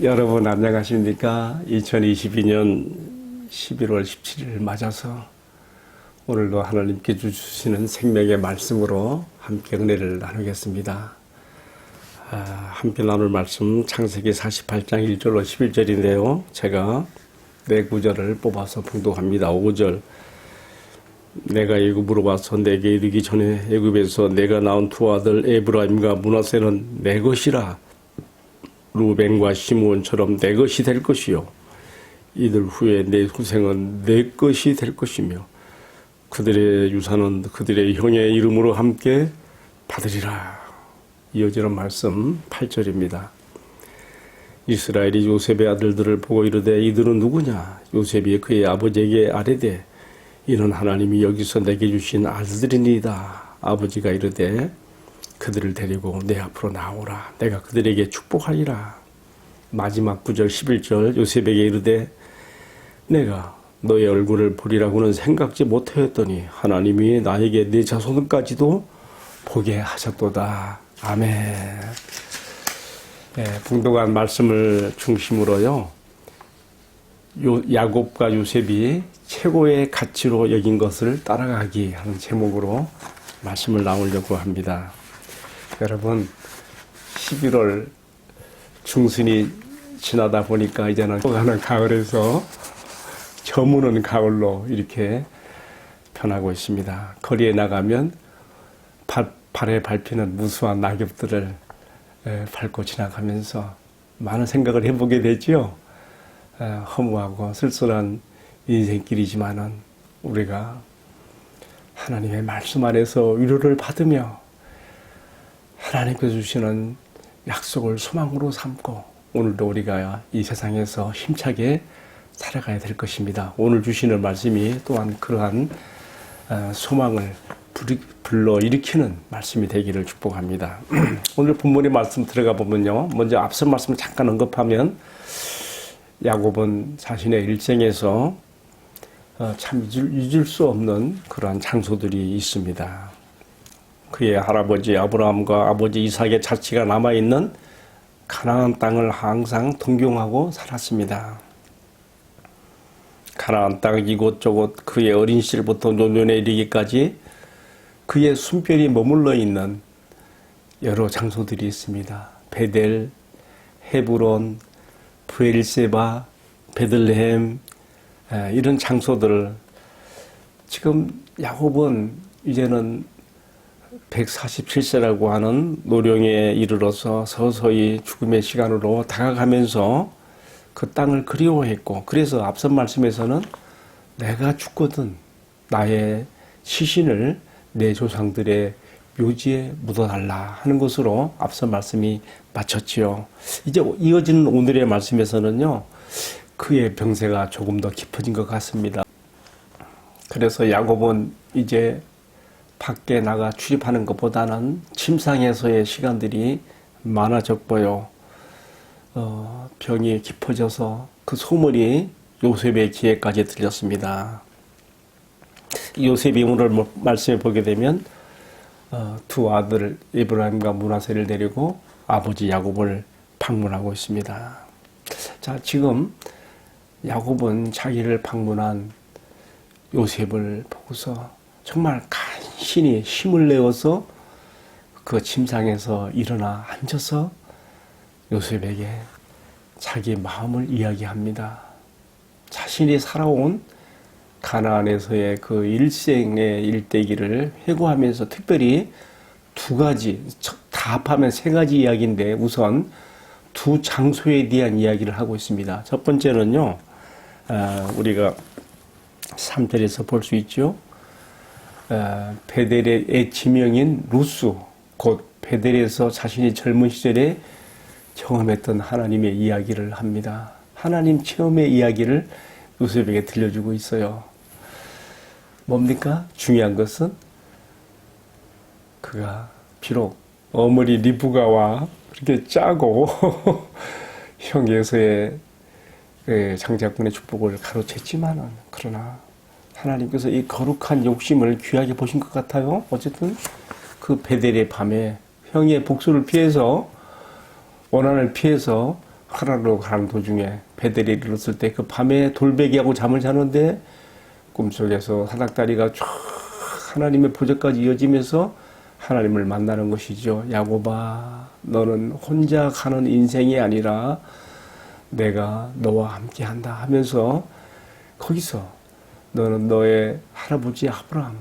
여러분 안녕하십니까? 2022년 11월 17일 맞아서 오늘도 하나님께 주시는 생명의 말씀으로 함께 은혜를 나누겠습니다. 함께 나눌 말씀 창세기 48장 1절로 11절인데요. 제가 네 구절을 뽑아서 봉독합니다. 5절 내가 애굽으로 와서 내게 이르기 전에 애굽에서 내가 낳은 두 아들 에브라임과 므낫세는 내 것이라. 루벤과 시므온처럼 내 것이 될 것이요 이들 후에 내 후생은 내 것이 될 것이며 그들의 유산은 그들의 형의 이름으로 함께 받으리라. 이어지는 말씀 8절입니다. 이스라엘이 요셉의 아들들을 보고 이르되 이들은 누구냐? 요셉이 그의 아버지에게 아뢰되 이는 하나님이 여기서 내게 주신 아들들이니이다. 아버지가 이르되 그들을 데리고 내 앞으로 나오라. 내가 그들에게 축복하리라. 마지막 9절 11절 요셉에게 이르되 내가 너의 얼굴을 보리라고는 생각지 못하였더니 하나님이 나에게 내 자손까지도 보게 하셨도다. 아멘. 네, 봉독한 말씀을 중심으로요. 야곱과 요셉이 최고의 가치로 여긴 것을 따라가기 하는 제목으로 말씀을 나누려고 합니다. 여러분 11월 중순이 지나다 보니까 이제는 가는 가을에서 저무는 가을로 이렇게 변하고 있습니다. 거리에 나가면 발에 밟히는 무수한 낙엽들을 밟고 지나가면서 많은 생각을 해보게 되죠. 허무하고 쓸쓸한 인생길이지만은 우리가 하나님의 말씀 안에서 위로를 받으며 하나님께서 주시는 약속을 소망으로 삼고 오늘도 우리가 이 세상에서 힘차게 살아가야 될 것입니다. 오늘 주시는 말씀이 또한 그러한 소망을 불러일으키는 말씀이 되기를 축복합니다. 오늘 본문의 말씀 들어가 보면요. 먼저 앞서 말씀을 잠깐 언급하면 야곱은 자신의 일생에서 참 잊을 수 없는 그러한 장소들이 있습니다. 그의 할아버지 아브라함과 아버지 이삭의 자취가 남아있는 가나안 땅을 항상 동경하고 살았습니다. 가나안 땅 이곳저곳 그의 어린 시절부터 노년에 이르기까지 그의 숨결이 머물러 있는 여러 장소들이 있습니다. 베델, 헤브론, 브엘세바, 베들레헴 이런 장소들. 지금 야곱은 이제는 147세라고 하는 노령에 이르러서 서서히 죽음의 시간으로 다가가면서 그 땅을 그리워했고, 그래서 앞선 말씀에서는 내가 죽거든 나의 시신을 내 조상들의 묘지에 묻어달라 하는 것으로 앞선 말씀이 마쳤지요. 이제 이어지는 오늘의 말씀에서는요, 그의 병세가 조금 더 깊어진 것 같습니다. 그래서 야곱은 이제 밖에 나가 출입하는 것보다는 침상에서의 시간들이 많아졌고요. 병이 깊어져서 그 소문이 요셉의 귀에까지 들렸습니다. 요셉이 오늘 말씀에 보게 되면 두 아들 에브라임과 므낫세를 데리고 아버지 야곱을 방문하고 있습니다. 자, 지금 야곱은 자기를 방문한 요셉을 보고서 정말 간신히 힘을 내어서 그 침상에서 일어나 앉아서 요셉에게 자기 마음을 이야기합니다. 자신이 살아온 가나안에서의 그 일생의 일대기를 회고하면서 특별히 두 가지, 다 합하면 세 가지 이야기인데 우선 두 장소에 대한 이야기를 하고 있습니다. 첫 번째는요, 우리가 3절에서 볼 수 있죠. 베델의 지명인 루스, 곧 베델에서 자신이 젊은 시절에 경험했던 하나님의 이야기를 합니다. 하나님 체험의 이야기를 요셉에게 들려주고 있어요. 뭡니까? 중요한 것은 그가 비록 어머니 리브가와 그렇게 짜고 형에서의 장자권의 축복을 가로챘지만은, 그러나 하나님께서 이 거룩한 욕심을 귀하게 보신 것 같아요. 어쨌든 그 베델의 밤에 형의 복수를 피해서, 원한을 피해서 하란으로 가는 도중에 베델에 이르렀을 때 그 밤에 돌베개하고 잠을 자는데 꿈속에서 사닥다리가 쫙 하나님의 보좌까지 이어지면서 하나님을 만나는 것이죠. 야곱아, 너는 혼자 가는 인생이 아니라 내가 너와 함께 한다 하면서 거기서 너는 너의 할아버지 아브라함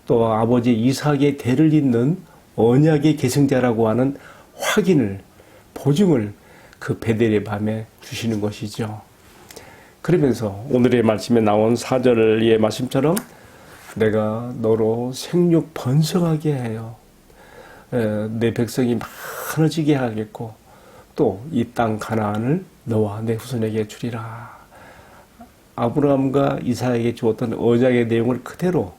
또 아버지 이삭의 대를 잇는 언약의 계승자라고 하는 확인을 보증을 그 베델의 밤에 주시는 것이죠. 그러면서 오늘의 말씀에 나온 4절의 말씀처럼 내가 너로 생육 번성하게 해요. 내 백성이 많아지게 하겠고 또 이 땅 가나안을 너와 내 후손에게 주리라. 아브라함과 이삭에게 주었던 언약의 내용을 그대로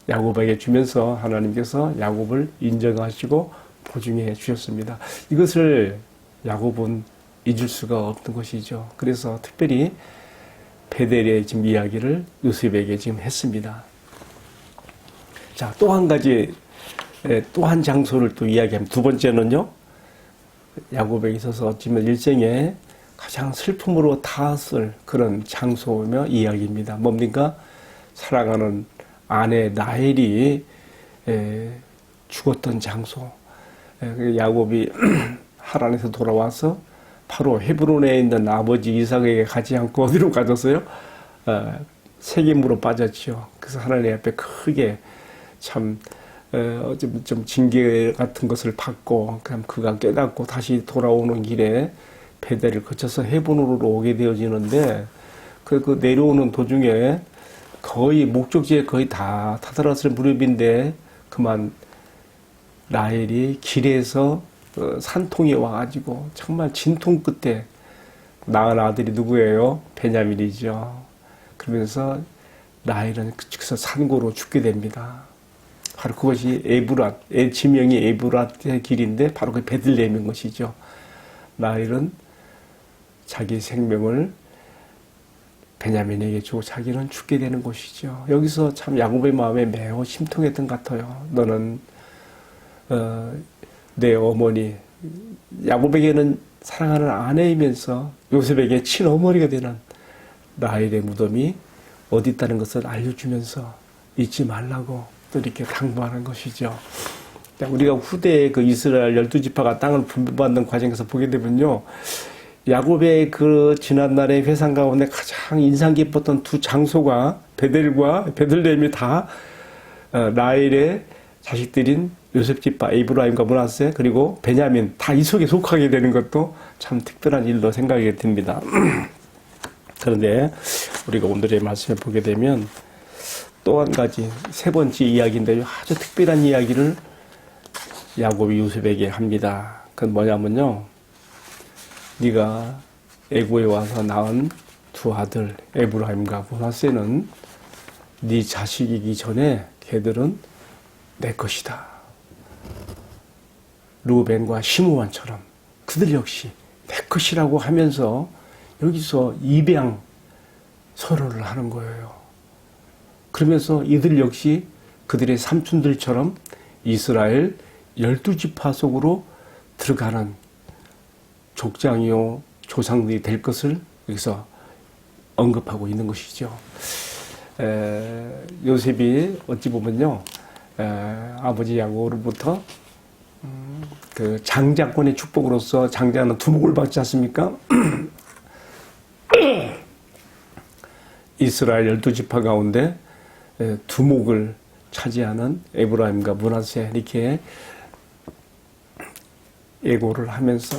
야곱에게 주면서 하나님께서 야곱을 인정하시고 보증해 주셨습니다. 이것을 야곱은 잊을 수가 없는 것이죠. 그래서 특별히 베델의 지금 이야기를 요셉에게 지금 했습니다. 자, 또 한 가지, 또 한 장소를 또 이야기하면 두 번째는요, 야곱에게 있어서 어쩌면 일생에 가장 슬픔으로 닿았을 그런 장소며 이야기입니다. 뭡니까? 사랑하는 아내 라헬이 죽었던 장소. 야곱이 하란에서 돌아와서 바로 헤브론에 있는 아버지 이삭에게 가지 않고 어디로 가졌어요? 세겜으로 빠졌죠. 그래서 하나님 앞에 크게 참 좀 징계 같은 것을 받고 그럼 그가 깨닫고 다시 돌아오는 길에 베델을 거쳐서 헤브론으로 오게 되어지는데 그 내려오는 도중에 거의 목적지에 거의 다 다다랐을 무렵인데 그만 라헬이 길에서 산통이 와가지고 정말 진통 끝에 낳은 아들이 누구예요? 베냐민이죠. 그러면서 라헬은 그쪽에서 산고로 죽게 됩니다. 바로 그것이 에브랏, 지명이 에브랏의 길인데 바로 그 베들레헴인 것이죠. 라헬은 자기 생명을 베냐민에게 주고 자기는 죽게 되는 것이죠. 여기서 참 야곱의 마음에 매우 심통했던 것 같아요. 너는 내 어머니, 야곱에게는 사랑하는 아내이면서 요셉에게 친어머니가 되는 라헬의 무덤이 어디 있다는 것을 알려주면서 잊지 말라고 또 이렇게 당부하는 것이죠. 우리가 후대에 그 이스라엘 12지파가 땅을 분배받는 과정에서 보게 되면요. 야곱의 그 지난날의 회상 가운데 가장 인상 깊었던 두 장소가 베델과 베들레헴이 다 라헬의 자식들인 요셉지파 에브라임과 므낫세 그리고 베냐민 다 이 속에 속하게 되는 것도 참 특별한 일로 생각이 듭니다. 그런데 우리가 오늘의 말씀을 보게 되면 또 한 가지 세 번째 이야기인데요. 아주 특별한 이야기를 야곱이 요셉에게 합니다. 그건 뭐냐면요. 네가 애고에 와서 낳은 두 아들 에브라임과 므낫세는 네 자식이기 전에 걔들은 내 것이다. 루벤과 시므온처럼 그들 역시 내 것이라고 하면서 여기서 입양 서로를 하는 거예요. 그러면서 이들 역시 그들의 삼촌들처럼 이스라엘 12지파 속으로 들어가는 족장이요 조상들이 될 것을 여기서 언급하고 있는 것이죠. 요셉이 어찌 보면요 아버지 야곱으로부터 그 장자권의 축복으로서 장자는 두목을 받지 않습니까? 이스라엘 12지파 가운데 두목을 차지하는 에브라임과 므낫세 이렇게 예고를 하면서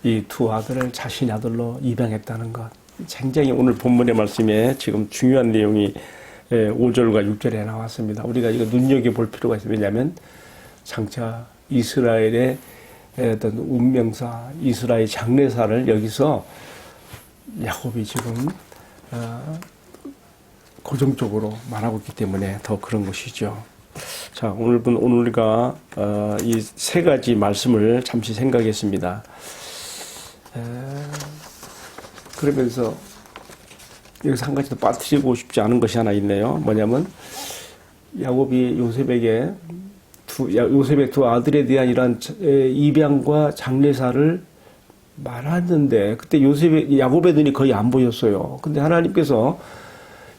이 두 아들을 자신의 아들로 입양했다는 것. 굉장히 오늘 본문의 말씀에 지금 중요한 내용이 5절과 6절에 나왔습니다. 우리가 이거 눈여겨볼 필요가 있어요. 왜냐하면 장차 이스라엘의 어떤 운명사, 이스라엘 장례사를 여기서 야곱이 지금 고정적으로 말하고 있기 때문에 더 그런 것이죠. 자, 오늘 우리가 이 세 가지 말씀을 잠시 생각했습니다. 그러면서 여기서 한 가지 더 빠뜨리고 싶지 않은 것이 하나 있네요. 뭐냐면 야곱이 요셉에게 요셉의 두 아들에 대한 이러한 입양과 장례사를 많았는데 그때 요셉의 야곱의 눈이 거의 안 보였어요. 근데 하나님께서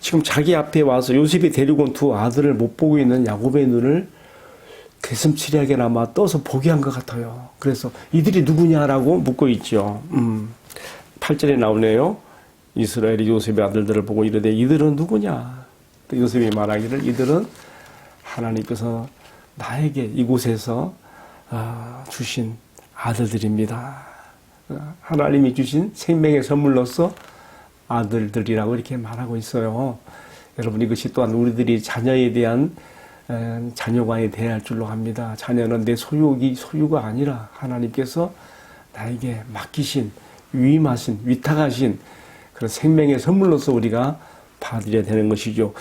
지금 자기 앞에 와서 요셉이 데리고 온 두 아들을 못 보고 있는 야곱의 눈을 개슴츠레하게나마 떠서 보게 한 것 같아요. 그래서 이들이 누구냐라고 묻고 있죠. 8절에 나오네요. 이스라엘이 요셉의 아들들을 보고 이르되 이들은 누구냐? 또 요셉이 말하기를 이들은 하나님께서 나에게 이곳에서 주신 아들들입니다. 하나님이 주신 생명의 선물로서 아들들이라고 이렇게 말하고 있어요. 여러분 이것이 또한 우리들이 자녀에 대한 자녀관에 대해야 할 줄로 합니다. 자녀는 내 소유가 아니라 하나님께서 나에게 맡기신 위임하신 위탁하신 그런 생명의 선물로서 우리가 받으려야 되는 것이죠.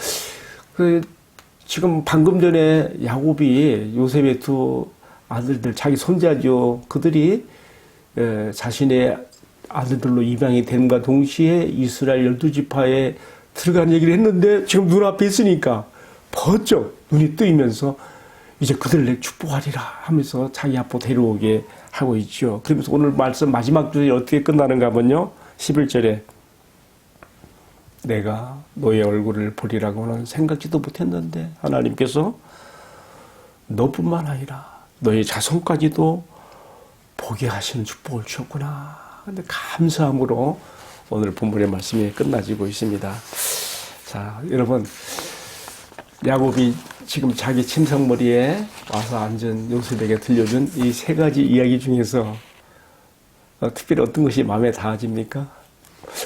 지금 방금 전에 야곱이 요셉의 두 아들들 자기 손자죠. 그들이 자신의 아들들로 입양이 됨과 동시에 이스라엘 12지파에 들어간 얘기를 했는데 지금 눈앞에 있으니까 번쩍 눈이 뜨이면서 이제 그들을 내 축복하리라 하면서 자기 앞으로 데려오게 하고 있죠. 그러면서 오늘 말씀 마지막 줄이 어떻게 끝나는가 하면요. 11절에 내가 너의 얼굴을 보리라고는 생각지도 못했는데 하나님께서 너뿐만 아니라 너의 자손까지도 보게 하시는 축복을 주셨구나. 근데 감사함으로 오늘 본문의 말씀이 끝나지고 있습니다. 자, 여러분 야곱이 지금 자기 침상머리에 와서 앉은 요셉에게 들려준 이 세 가지 이야기 중에서 특별히 어떤 것이 마음에 닿아집니까?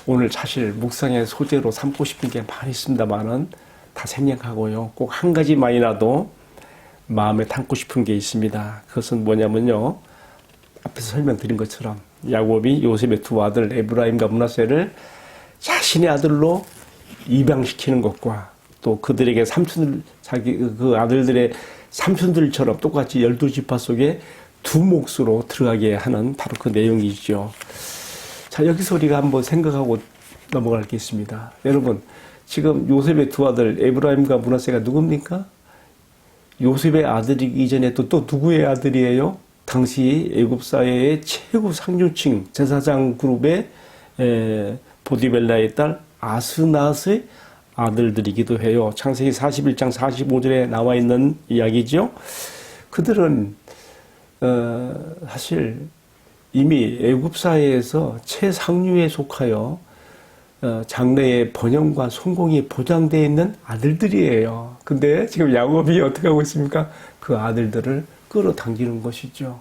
오늘 사실 묵상의 소재로 삼고 싶은 게 많이 있습니다만은 다 생략하고요. 꼭 한 가지만이라도 마음에 담고 싶은 게 있습니다. 그것은 뭐냐면요. 앞에서 설명드린 것처럼 야곱이 요셉의 두 아들 에브라임과 므낫세를 자신의 아들로 입양시키는 것과 또 그들에게 그 아들들의 삼촌들처럼 똑같이 12지파 속에 두 몫으로 들어가게 하는 바로 그 내용이죠. 자, 여기서 우리가 한번 생각하고 넘어갈 게 있습니다. 여러분, 지금 요셉의 두 아들 에브라임과 므낫세가 누굽니까? 요셉의 아들이기 전에 또 누구의 아들이에요? 당시 애굽 사회의 최고 상류층 제사장 그룹의 보디벨라의 딸 아스낫의 아들들이기도 해요. 창세기 41장 45절에 나와 있는 이야기죠. 그들은 사실 이미 애굽 사회에서 최상류에 속하여 장래의 번영과 성공이 보장되어 있는 아들들이에요. 근데 지금 야곱이 어떻게 하고 있습니까? 그 아들들을 끌어당기는 것이죠.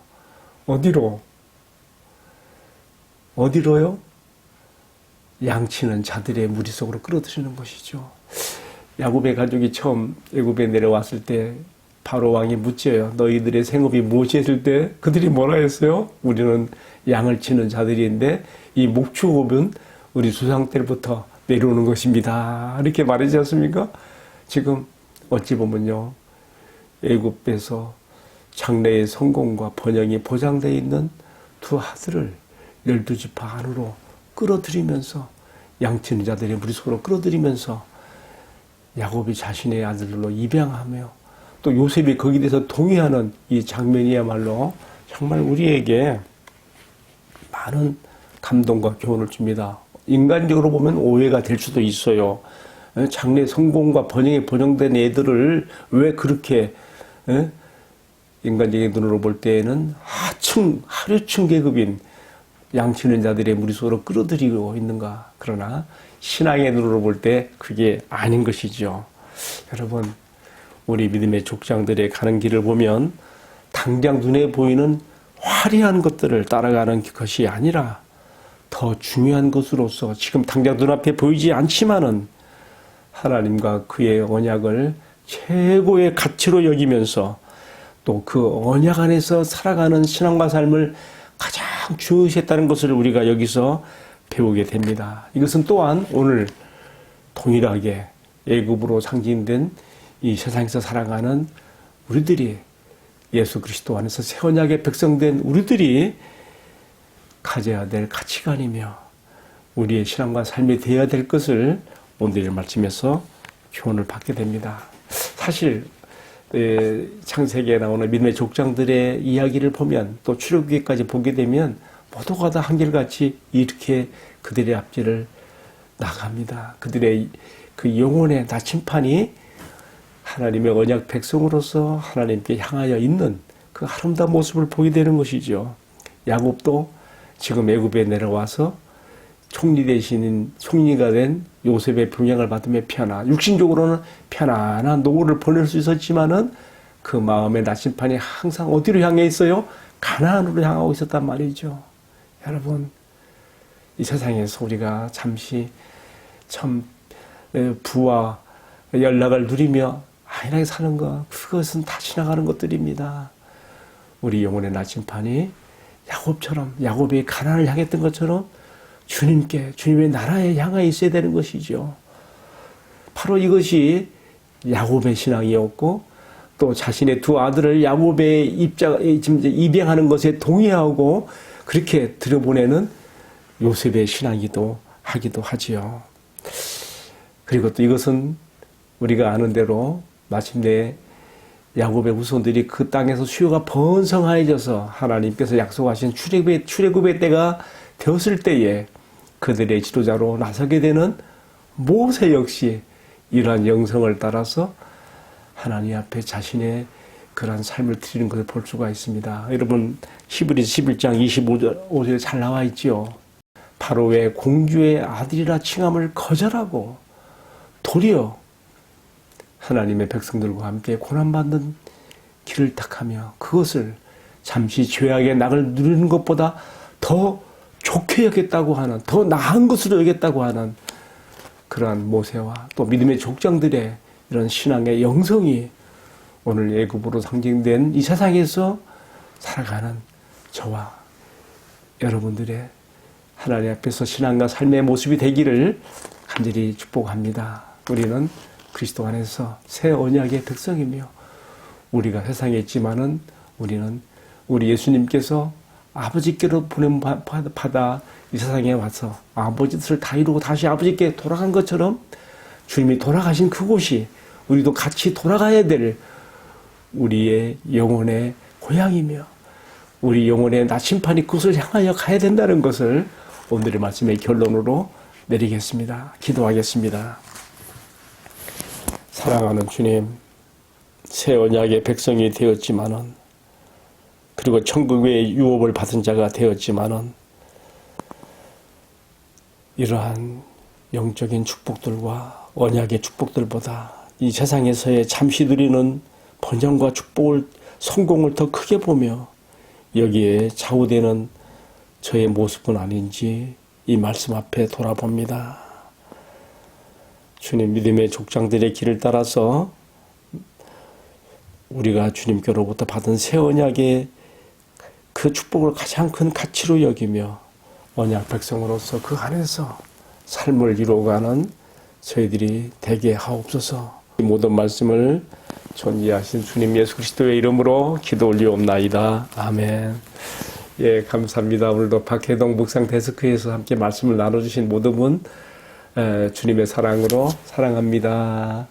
어디로요? 양치는 자들의 무리 속으로 끌어들이는 것이죠. 야곱의 가족이 처음 애굽에 내려왔을 때 바로 왕이 묻져요. 너희들의 생업이 무엇이 했을 때 그들이 뭐라 했어요? 우리는 양을 치는 자들인데 이 목축업은 우리 조상 때부터 내려오는 것입니다. 이렇게 말하지 않습니까? 지금 어찌 보면요. 애굽에서 장래의 성공과 번영이 보장되어 있는 두 아들을 12지파 안으로 끌어들이면서 양치는 자들의 무리 속으로 끌어들이면서 야곱이 자신의 아들들로 입양하며 또 요셉이 거기에 대해서 동의하는 이 장면이야말로 정말 우리에게 많은 감동과 교훈을 줍니다. 인간적으로 보면 오해가 될 수도 있어요. 장래 성공과 번영에 번영된 애들을 왜 그렇게 인간적인 눈으로 볼 때에는 하류층 계급인 양치는 자들의 무리 속으로 끌어들이고 있는가. 그러나 신앙의 눈으로 볼 때 그게 아닌 것이죠. 여러분, 우리 믿음의 족장들의 가는 길을 보면 당장 눈에 보이는 화려한 것들을 따라가는 것이 아니라 더 중요한 것으로서 지금 당장 눈앞에 보이지 않지만은 하나님과 그의 언약을 최고의 가치로 여기면서 또 그 언약 안에서 살아가는 신앙과 삶을 가장 중요시했다는 것을 우리가 여기서 배우게 됩니다. 이것은 또한 오늘 동일하게 애굽으로 상징된 이 세상에서 살아가는 우리들이 예수 그리스도 안에서 새 언약의 백성된 우리들이 가져야 될 가치관이며 우리의 신앙과 삶이 되어야 될 것을 오늘의 말씀에서 교훈을 받게 됩니다. 사실 창세기에 나오는 믿음의 족장들의 이야기를 보면 또 출애굽기까지 보게 되면 모두가 다 한결같이 이렇게 그들의 앞길을 나갑니다. 그들의 그 영혼의 나침판이 하나님의 언약 백성으로서 하나님께 향하여 있는 그 아름다운 모습을 보게 되는 것이죠. 야곱도 지금 애굽에 내려와서 총리가 된 요셉의 병약을 받으며 육신적으로는 편안한 노후를 보낼 수 있었지만은 그 마음의 나침판이 항상 어디로 향해 있어요? 가나안으로 향하고 있었단 말이죠. 여러분, 이 세상에서 우리가 잠시 참 부와 연락을 누리며 안일하게 사는 것, 그것은 다 지나가는 것들입니다. 우리 영혼의 나침판이 야곱의 가나안을 향했던 것처럼 주님의 나라에 향해 있어야 되는 것이죠. 바로 이것이 야곱의 신앙이었고, 또 자신의 두 아들을 야곱의 입양하는 것에 동의하고 그렇게 들여보내는 요셉의 신앙이기도 하기도 하지요. 그리고 또 이것은 우리가 아는 대로 마침내 야곱의 후손들이 그 땅에서 수요가 번성하여져서 하나님께서 약속하신 출애굽의 때가 되었을 때에 그들의 지도자로 나서게 되는 모세 역시 이러한 영성을 따라서 하나님 앞에 자신의 그러한 삶을 드리는 것을 볼 수가 있습니다. 여러분, 히브리서 11장 25절에 잘 나와 있지요. 바로의 공주의 아들이라 칭함을 거절하고 도리어 하나님의 백성들과 함께 고난받는 길을 택하며 그것을 잠시 죄악의 낙을 누리는 것보다 더 좋게 여겼다고 하는, 더 나은 것으로 여겼다고 하는 그러한 모세와 또 믿음의 족장들의 이런 신앙의 영성이 오늘 애굽으로 상징된 이 세상에서 살아가는 저와 여러분들의 하나님 앞에서 신앙과 삶의 모습이 되기를 간절히 축복합니다. 우리는 그리스도 안에서 새 언약의 백성이며 우리가 세상에 있지만은 우리는 우리 예수님께서 아버지께로 보냄 받아 이 세상에 와서 아버지 뜻을 다 이루고 다시 아버지께 돌아간 것처럼 주님이 돌아가신 그곳이 우리도 같이 돌아가야 될 우리의 영혼의 고향이며 우리 영혼의 나침판이 그것을 향하여 가야 된다는 것을 오늘의 말씀의 결론으로 내리겠습니다. 기도하겠습니다. 사랑하는 주님, 새 언약의 백성이 되었지만은 그리고 천국의 유업을 받은 자가 되었지만은 이러한 영적인 축복들과 언약의 축복들보다 이 세상에서의 잠시 누리는 번영과 축복을, 성공을 더 크게 보며 여기에 좌우되는 저의 모습은 아닌지 이 말씀 앞에 돌아봅니다. 주님, 믿음의 족장들의 길을 따라서 우리가 주님께로부터 받은 새 언약의 그 축복을 가장 큰 가치로 여기며 언약 백성으로서 그 안에서 삶을 이루어가는 저희들이 되게 하옵소서. 이 모든 말씀을 존귀하신 주님 예수 그리스도의 이름으로 기도 올리옵나이다. 아멘. 예, 감사합니다. 오늘도 박혜동 묵상 데스크에서 함께 말씀을 나눠주신 모든 분 주님의 사랑으로 사랑합니다.